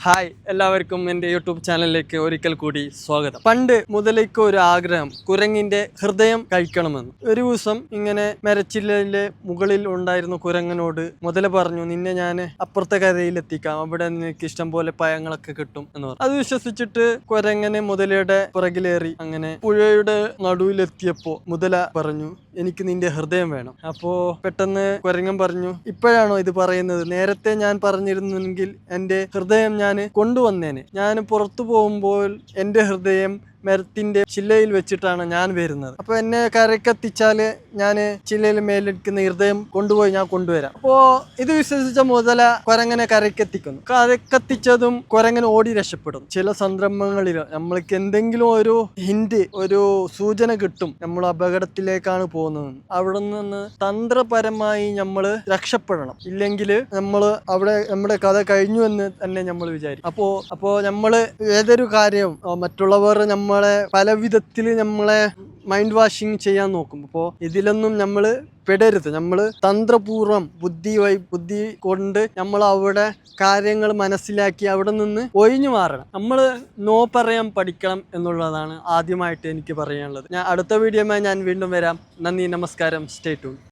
Hi എല്ലാവർക്കും എൻ്റെ YouTube ചാനലിലേക്ക് ഒരിക്കൽ കൂടി സ്വാഗതം. പണ്ട് മുതലേക്ക് ഒരു ആഗ്രഹം കുരങ്ങിന്റെ ഹൃദയം കഴിക്കണമെന്ന്. ഒരു ദിവസം ഇങ്ങനെ മരച്ചില്ലയിലെ മുകളിൽ ഉണ്ടായിരുന്ന കുരങ്ങനോട് മുതല പറഞ്ഞു, നിന്നെ ഞാൻ അപ്പുറത്തെ കരയിൽ എത്തിക്കാം, അവിടെ നിനക്ക് ഇഷ്ടം പോലെ പഴങ്ങളൊക്കെ കിട്ടും എന്ന് പറഞ്ഞു. അത് വിശ്വസിച്ചിട്ട് കുരങ്ങനെ മുതലയുടെ പുറകിലേറി അങ്ങനെ പുഴയുടെ നടുവിലെത്തിയപ്പോ മുതല പറഞ്ഞു, എനിക്ക് നിന്റെ ഹൃദയം വേണം. അപ്പോ പെട്ടെന്ന് കുരങ്ങൻ പറഞ്ഞു, ഇപ്പോഴാണോ ഇത് പറയുന്നത്? നേരത്തെ ഞാൻ പറഞ്ഞിരുന്നെങ്കിൽ എൻ്റെ ഹൃദയം ഞാൻ കൊണ്ടുവന്നേനെ. ഞാൻ പുറത്തു പോകുമ്പോൾ എൻ്റെ ഹൃദയം മരത്തിന്റെ ചില്ലയിൽ വെച്ചിട്ടാണ് ഞാൻ വരുന്നത്. അപ്പൊ എന്നെ കരക്കെത്തിച്ചാല് ഞാൻ ചില്ലയിൽ മേലിരിക്കുന്ന ഹൃദയം കൊണ്ടുപോയി ഞാൻ കൊണ്ടുവരാം. അപ്പോ ഇത് വിശ്വസിച്ച മുതല കുരങ്ങനെ കരക്കെത്തിക്കുന്നു. കരക്കെത്തിച്ചതും കുരങ്ങൻ ഓടി രക്ഷപ്പെടും. ചില സന്ദർഭങ്ങളിൽ നമ്മൾക്ക് എന്തെങ്കിലും ഒരു ഹിന്റ്, ഒരു സൂചന കിട്ടും നമ്മൾ അപകടത്തിലേക്കാണ് പോകുന്നത്. അവിടെ നിന്ന് തന്ത്രപരമായി നമ്മൾ രക്ഷപ്പെടണം. ഇല്ലെങ്കിൽ നമ്മൾ അവിടെ നമ്മുടെ കഥ കഴിഞ്ഞു എന്ന് തന്നെ നമ്മൾ വിചാരിക്കും. അപ്പോ നമ്മള് ഏതൊരു കാര്യം മറ്റുള്ളവർ നമ്മളെ പല വിധത്തിൽ നമ്മളെ മൈൻഡ് വാഷിങ് ചെയ്യാൻ നോക്കും. അപ്പോൾ ഇതിലൊന്നും നമ്മൾ പെടരുത്. നമ്മൾ തന്ത്രപൂർവ്വം ബുദ്ധി കൊണ്ട് നമ്മൾ അവിടെ കാര്യങ്ങൾ മനസ്സിലാക്കി അവിടെ നിന്ന് ഒഴിഞ്ഞു മാറണം. നമ്മൾ നോ പറയാൻ പഠിക്കണം എന്നുള്ളതാണ് ആദ്യമായിട്ട് എനിക്ക് പറയാനുള്ളത്. അടുത്ത വീഡിയോയുമായി ഞാൻ വീണ്ടും വരാം. നന്ദി, നമസ്കാരം. Stay tune.